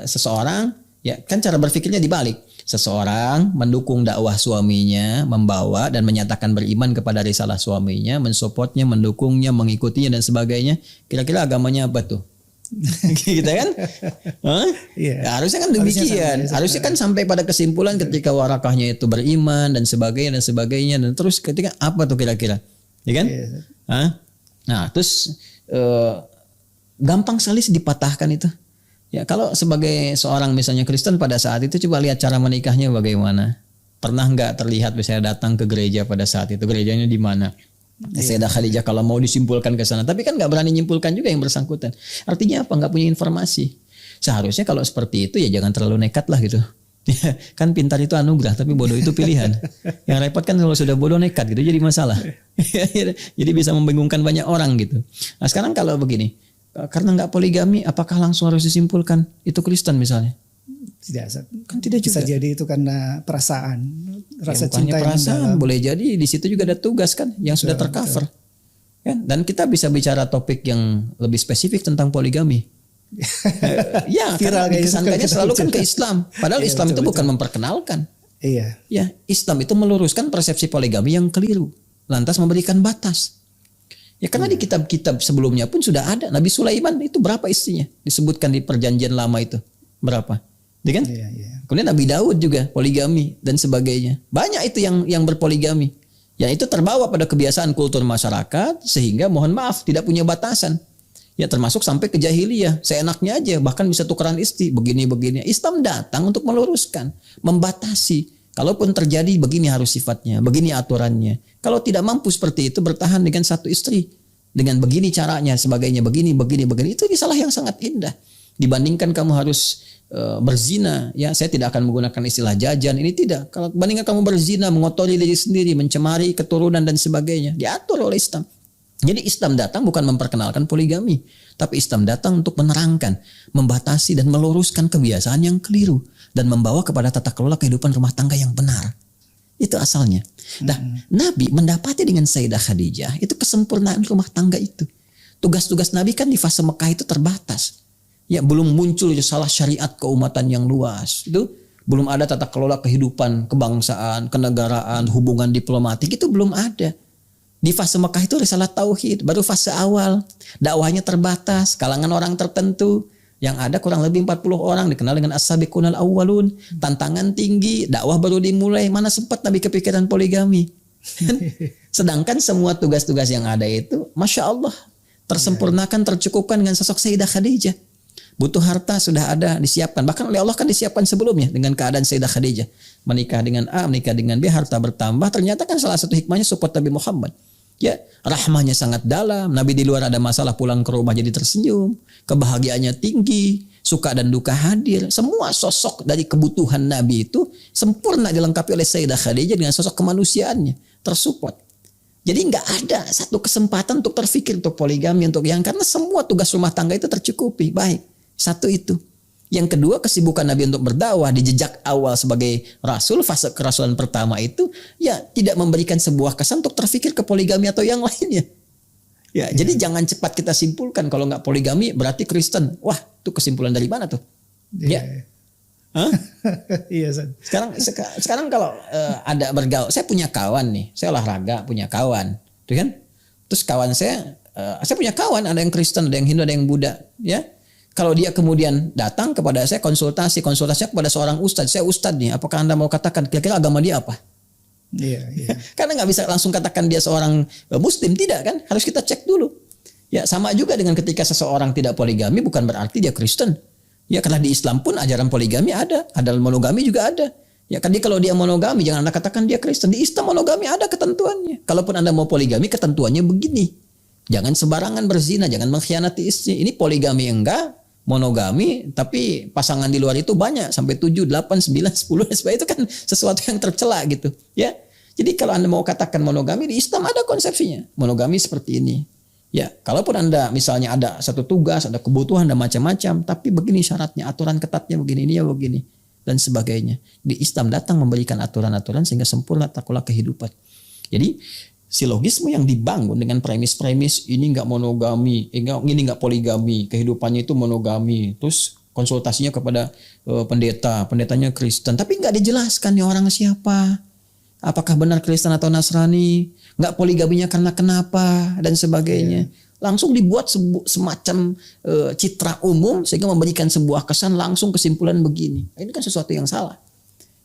seseorang, ya kan cara berpikirnya dibalik. Seseorang mendukung dakwah suaminya, membawa dan menyatakan beriman kepada risalah suaminya, mensupportnya, mendukungnya, mengikutinya dan sebagainya. Kira-kira agamanya apa tuh? Gitu kan? Ya, harusnya kan demikian. Harusnya kan sampai pada kesimpulan ketika Warakahnya itu beriman dan sebagainya dan terus ketika apa tuh kira-kira? Ya kan? Nah, terus gampang sekali dipatahkan itu. Ya, kalau sebagai seorang misalnya Kristen pada saat itu coba lihat cara menikahnya bagaimana. Pernah nggak terlihat misalnya datang ke gereja pada saat itu? Gerejanya di mana? Sayyidah Khadijah kalau mau disimpulkan ke sana, tapi kan nggak berani nyimpulkan juga yang bersangkutan. Artinya apa? Nggak punya informasi. Seharusnya kalau seperti itu ya jangan terlalu nekat lah gitu. Kan pintar itu anugerah, tapi bodoh itu pilihan. Yang repot kan kalau sudah bodoh nekat gitu jadi masalah. Jadi bisa membingungkan banyak orang gitu. Nah sekarang kalau begini. Karena nggak poligami, apakah langsung harus disimpulkan itu Kristen misalnya? Tidak, kan tidak juga. Bisa jadi itu karena perasaan, rasa ya, cinta perasaan. Boleh jadi di situ juga ada tugas kan yang sudah tercover. Kan? Dan kita bisa bicara topik yang lebih spesifik tentang poligami. Ya, viral dikesankannya selalu kan ke Islam. Padahal ya, Islam itu bukan memperkenalkan. Iya. Ya, Islam itu meluruskan persepsi poligami yang keliru. Lantas memberikan batas. Ya karena di kitab-kitab sebelumnya pun sudah ada. Nabi Sulaiman itu berapa istrinya? Disebutkan di perjanjian lama itu. Berapa? Ya kan? Kemudian Nabi Daud juga poligami dan sebagainya. Banyak itu yang berpoligami. Ya itu terbawa pada kebiasaan kultur masyarakat sehingga mohon maaf tidak punya batasan. Ya termasuk sampai ke jahiliyah. Seenaknya aja bahkan bisa tukeran istri. Begini-begini. Islam datang untuk meluruskan. Membatasi. Kalaupun terjadi begini harus sifatnya, begini aturannya. Kalau tidak mampu seperti itu bertahan dengan satu istri. Dengan begini caranya, sebagainya, begini. Itu salah yang sangat indah. Dibandingkan kamu harus berzina, ya saya tidak akan menggunakan istilah jajan, ini tidak. Kalau bandingkan kamu berzina, mengotori diri sendiri, mencemari keturunan dan sebagainya, diatur oleh Islam. Jadi Islam datang bukan memperkenalkan poligami, tapi Islam datang untuk menerangkan, membatasi dan meluruskan kebiasaan yang keliru dan membawa kepada tata kelola kehidupan rumah tangga yang benar. Itu asalnya. Nah, Nabi mendapati dengan Sayyidah Khadijah itu kesempurnaan rumah tangga itu. Tugas-tugas Nabi kan di fase Mekah itu terbatas. Ya, belum muncul salah syariat keumatan yang luas. Itu belum ada tata kelola kehidupan, kebangsaan, kenegaraan, hubungan diplomatik itu belum ada. Di fase Mekah itu risalah tauhid, baru fase awal. Dakwahnya terbatas, kalangan orang tertentu. Yang ada kurang lebih 40 orang dikenal dengan as-sabiqunal awwalun. Tantangan tinggi, dakwah baru dimulai. Mana sempat Nabi kepikiran poligami. Sedangkan semua tugas-tugas yang ada itu, Masya Allah, tersempurnakan, tercukupkan dengan sosok Sayyidah Khadijah. Butuh harta sudah ada, disiapkan. Bahkan oleh Allah kan disiapkan sebelumnya dengan keadaan Sayyidah Khadijah. Menikah dengan A, menikah dengan B, harta bertambah. Ternyata kan salah satu hikmahnya support Nabi Muhammad. Ya, rahmahnya sangat dalam. Nabi di luar ada masalah pulang ke rumah jadi tersenyum. Kebahagiaannya tinggi. Suka dan duka hadir. Semua sosok dari kebutuhan Nabi itu sempurna dilengkapi oleh Sayyidah Khadijah dengan sosok kemanusiaannya. Tersupport. Jadi nggak ada satu kesempatan untuk terfikir untuk poligami, untuk yang, karena semua tugas rumah tangga itu tercukupi. Baik, satu itu. Yang kedua, kesibukan Nabi untuk berdakwah di jejak awal sebagai Rasul, fase kerasulan pertama itu, ya tidak memberikan sebuah kesan untuk terfikir ke poligami atau yang lainnya. Ya, jadi jangan cepat kita simpulkan kalau nggak poligami berarti Kristen. Wah, itu kesimpulan dari mana tuh? Ya. Hah? Iya, Ustaz. Sekarang kalau ada bergaul, saya punya kawan nih, saya olahraga punya kawan, tuh kan? Terus kawan saya punya kawan, ada yang Kristen, ada yang Hindu, ada yang Buddha, ya. Kalau dia kemudian datang kepada saya konsultasinya kepada seorang ustadz, saya ustadz nih, apakah Anda mau katakan kira-kira agama dia apa? Iya. Karena nggak bisa langsung katakan dia seorang Muslim, tidak kan? Harus kita cek dulu. Ya, sama juga dengan ketika seseorang tidak poligami bukan berarti dia Kristen. Ya, karena di Islam pun ajaran poligami ada monogami juga ada. Ya, jadi kalau dia monogami jangan Anda katakan dia Kristen. Di Islam monogami ada ketentuannya. Kalaupun Anda mau poligami ketentuannya begini. Jangan sembarangan berzina, jangan mengkhianati istri. Ini poligami enggak, monogami, tapi pasangan di luar itu banyak sampai 7, 8, 9, 10, sebab itu kan sesuatu yang tercela gitu, ya. Jadi kalau Anda mau katakan monogami, di Islam ada konsepsinya. Monogami seperti ini. Ya, kalaupun Anda misalnya ada satu tugas, ada kebutuhan dan macam-macam, tapi begini syaratnya, aturan ketatnya begini, ini ya begini dan sebagainya. Di Islam datang memberikan aturan-aturan sehingga sempurna takulah kehidupan. Jadi silogisme yang dibangun dengan premis-premis ini nggak monogami, ini nggak poligami, kehidupannya itu monogami, terus konsultasinya kepada pendetanya Kristen, tapi nggak dijelaskan nih orang siapa, apakah benar Kristen atau Nasrani, nggak poligaminya karena kenapa dan sebagainya. Langsung dibuat semacam citra umum sehingga memberikan sebuah kesan langsung kesimpulan begini. Ini kan sesuatu yang salah.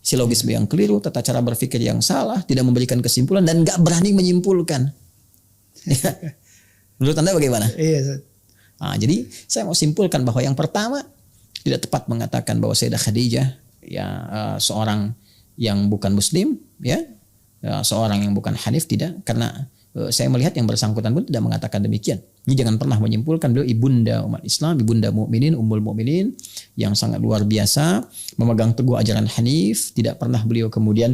Silogisme yang keliru, tata cara berpikir yang salah, tidak memberikan kesimpulan dan nggak berani menyimpulkan. Menurut Anda bagaimana? Iya. Nah, jadi saya mau simpulkan bahwa yang pertama tidak tepat mengatakan bahwa Sayyidah Khadijah ya seorang yang bukan Muslim, ya seorang yang bukan Hanif, tidak, karena saya melihat yang bersangkutan pun tidak mengatakan demikian. Ini jangan pernah menyimpulkan beliau ibunda umat Islam, ibunda mukminin, ummul mukminin yang sangat luar biasa, memegang teguh ajaran Hanif, tidak pernah beliau kemudian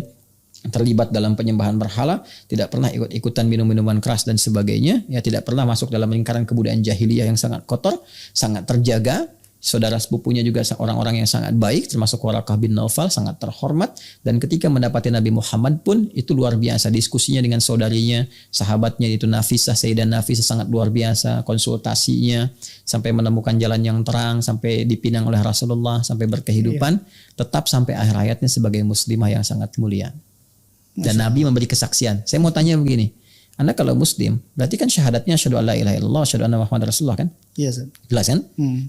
terlibat dalam penyembahan berhala, tidak pernah ikut-ikutan minum-minuman keras dan sebagainya, ya tidak pernah masuk dalam lingkaran kebudayaan jahiliyah yang sangat kotor, sangat terjaga. Saudara sepupunya juga orang-orang yang sangat baik, termasuk Waraqah bin Naufal, sangat terhormat. Dan ketika mendapati Nabi Muhammad pun itu luar biasa. Diskusinya dengan saudarinya, sahabatnya itu Nafisah, Sayyidah Nafisah sangat luar biasa. Konsultasinya sampai menemukan jalan yang terang, sampai dipinang oleh Rasulullah, sampai berkehidupan. Tetap sampai akhir hayatnya sebagai muslimah yang sangat mulia. Dan Nabi memberi kesaksian. Saya mau tanya begini. Anda kalau Muslim, berarti kan syahadatnya asyhadu alla ilaha illallah, asyhadu anna Muhammadar Rasulullah kan? Iya, Ustaz. Jelas kan?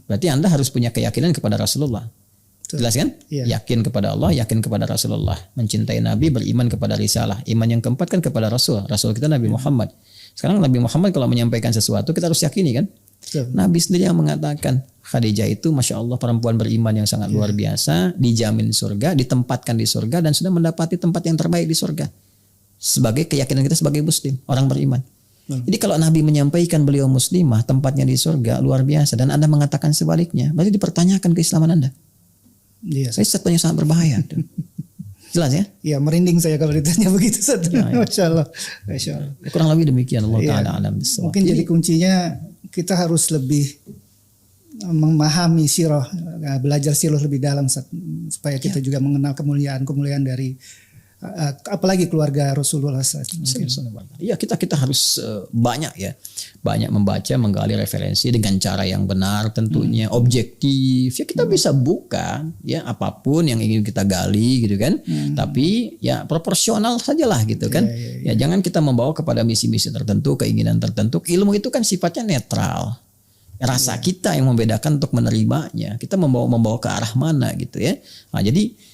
Berarti Anda harus punya keyakinan kepada Rasulullah. Jelas kan? Iya. Yakin kepada Allah, yakin kepada Rasulullah, mencintai Nabi, beriman kepada risalah. Iman yang keempat kan kepada Rasul. Rasul kita Nabi Muhammad. Sekarang Nabi Muhammad kalau menyampaikan sesuatu kita harus yakini kan? Betul. Nabi sendiri yang mengatakan Khadijah itu Masya Allah perempuan beriman yang sangat luar biasa, dijamin surga, ditempatkan di surga dan sudah mendapati tempat yang terbaik di surga. Sebagai keyakinan kita sebagai Muslim, orang beriman. Jadi kalau Nabi menyampaikan beliau muslimah, tempatnya di surga, luar biasa, dan Anda mengatakan sebaliknya, berarti dipertanyakan keislaman Anda. Iya. Saya sebenarnya sangat berbahaya. Jelas ya? Iya, merinding saya kalau ditanya begitu, Ustaz. Ya. Masya Allah. Masya Allah. Kurang lebih demikian. Allah Iya. Ta'ala alam bisawab. Mungkin jadi kuncinya kita harus lebih memahami sirah, belajar sirah lebih dalam, Ustaz, supaya kita juga mengenal kemuliaan dari apalagi keluarga Rasulullah SAW. Iya, kita harus banyak membaca, menggali referensi dengan cara yang benar, tentunya objektif. Ya kita bisa buka ya apapun yang ingin kita gali gitu kan. Tapi ya proporsional sajalah gitu kan. Ya jangan kita membawa kepada misi-misi tertentu, keinginan tertentu. Ilmu itu kan sifatnya netral. Rasa kita yang membedakan untuk menerimanya. Kita membawa ke arah mana gitu ya. Nah, jadi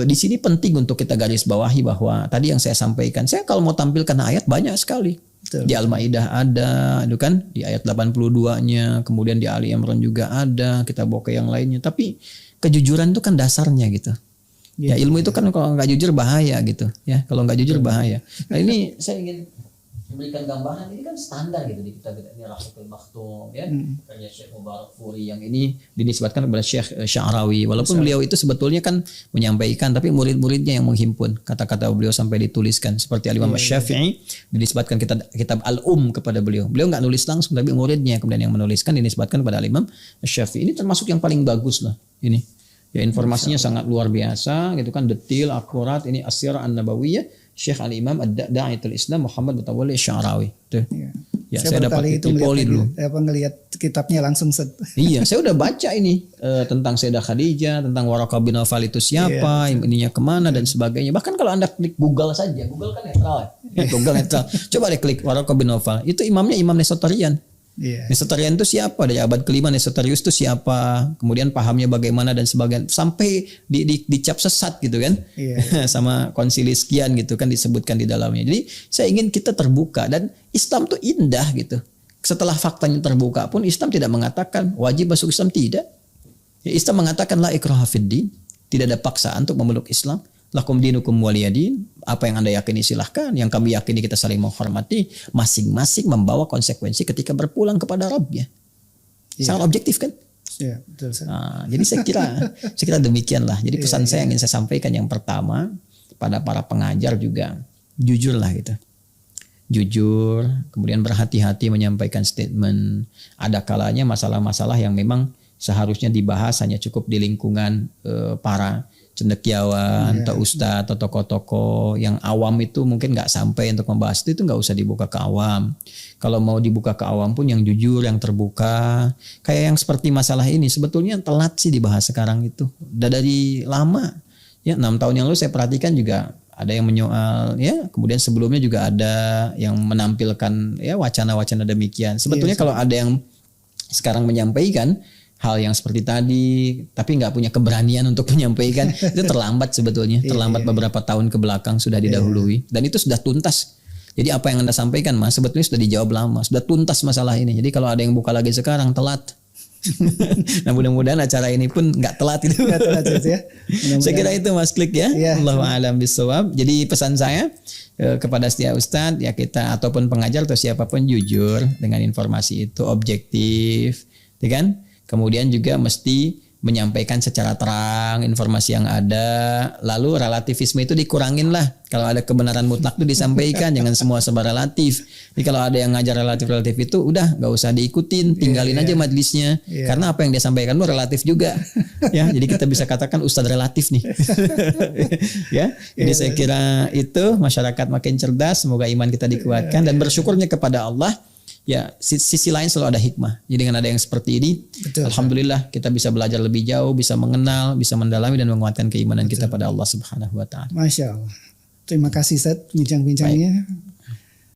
di sini penting untuk kita garis bawahi bahwa tadi yang saya sampaikan, saya kalau mau tampilkan ayat banyak sekali. Betul. Di Al-Maidah ada, itu kan di ayat 82-nya, kemudian di Ali Imran juga ada, kita bawa ke yang lainnya. Tapi kejujuran itu kan dasarnya gitu. Ya ilmu itu kan kalau nggak jujur bahaya gitu. Ya kalau nggak jujur bahaya. Nah ini saya ingin memberikan gambaran ini kan standar gitu di kitab ini Rahmatul Maktum ya, karya Syekh Mubarak Furi yang ini dinisbatkan kepada Syekh Sya'rawi, walaupun beliau itu sebetulnya kan menyampaikan tapi murid-muridnya yang menghimpun kata-kata beliau sampai dituliskan, seperti Al-Imam Asy-Syafi'i dinisbatkan kitab Al-Um kepada beliau nggak nulis langsung tapi muridnya kemudian yang menuliskan, dinisbatkan kepada Al-Imam Asy-Syafi'i. Ini termasuk yang paling bagus lah ini ya, informasinya sangat luar biasa gitu kan, detil, akurat. Ini As-Sirah An-Nabawiyah Syekh Al-Imam Ad-Da'iyatul Islam Muhammad Mutawalli Sya'rawi. Ya, saya dapat itu di Poli dulu. ngelihat kitabnya langsung Iya, saya udah baca ini tentang Sayyidah Khadijah, tentang Waraqah bin Nawfal itu siapa, ininya kemana dan sebagainya. Bahkan kalau Anda klik Google saja, Google kan netral ya. Google netral. Coba deh klik Waraqah bin Nawfal. Itu imamnya Imam Nesotarian. Nesotarian itu siapa? Dari abad kelima Nesoterius itu siapa? Kemudian pahamnya bagaimana dan sebagainya. Sampai dicap sesat gitu kan. Sama konsili sekian gitu kan disebutkan di dalamnya. Jadi saya ingin kita terbuka, dan Islam tuh indah gitu. Setelah faktanya terbuka pun Islam tidak mengatakan wajib masuk Islam, tidak. Ya, Islam mengatakan la ikraha fiddin, tidak ada paksaan untuk memeluk Islam. Lakum dinukum waliyadin, apa yang Anda yakini silahkan, yang kami yakini kita saling menghormati, masing-masing membawa konsekuensi ketika berpulang kepada Rabbnya. Sangat objektif kan? Iya, betul. Nah, jadi saya kira demikianlah. Jadi pesan saya yang ingin saya sampaikan yang pertama pada para pengajar juga, jujurlah gitu. Jujur, kemudian berhati-hati menyampaikan statement. Ada kalanya masalah-masalah yang memang seharusnya dibahas hanya cukup di lingkungan para cendekiawan atau ustadz atau tokoh-tokoh yang awam, itu mungkin nggak sampai untuk membahas itu nggak usah dibuka ke awam. Kalau mau dibuka ke awam pun yang jujur, yang terbuka. Kayak yang seperti masalah ini sebetulnya telat sih dibahas sekarang itu. Udah dari lama. Ya 6 tahun yang lalu saya perhatikan juga ada yang menyoal ya, kemudian sebelumnya juga ada yang menampilkan ya wacana-wacana demikian. Sebetulnya kalau ada yang sekarang menyampaikan hal yang seperti tadi, tapi nggak punya keberanian untuk menyampaikan, itu terlambat sebetulnya. Terlambat beberapa tahun ke belakang sudah didahului. Dan itu sudah tuntas. Jadi apa yang Anda sampaikan Mas, sebetulnya sudah dijawab lama. Sudah tuntas masalah ini. Jadi kalau ada yang buka lagi sekarang, telat. Nah mudah-mudahan acara ini pun nggak telat itu. Ya. Saya kira itu Mas Klik ya. Allahu a'lam bishawab. Jadi pesan saya kepada setiap ustadz ya, kita ataupun pengajar atau siapapun jujur dengan informasi itu, objektif, ya kan? Kemudian juga mesti menyampaikan secara terang informasi yang ada. Lalu relativisme itu dikurangin lah. Kalau ada kebenaran mutlak itu disampaikan, jangan semua serba relatif. Jadi kalau ada yang ngajar relatif itu udah nggak usah diikutin, tinggalin aja majelisnya. Karena apa yang dia sampaikan itu relatif juga. Ya, jadi kita bisa katakan ustadz relatif nih. Ya, jadi saya kira itu masyarakat makin cerdas. Semoga iman kita dikuatkan dan bersyukurnya kepada Allah. Ya, sisi lain selalu ada hikmah. Jadi dengan ada yang seperti ini, alhamdulillah kita bisa belajar lebih jauh, bisa mengenal, bisa mendalami dan menguatkan keimanan kita pada Allah Subhanahu wa taala. Masya Allah. Terima kasih Ustaz bincang-bincangnya.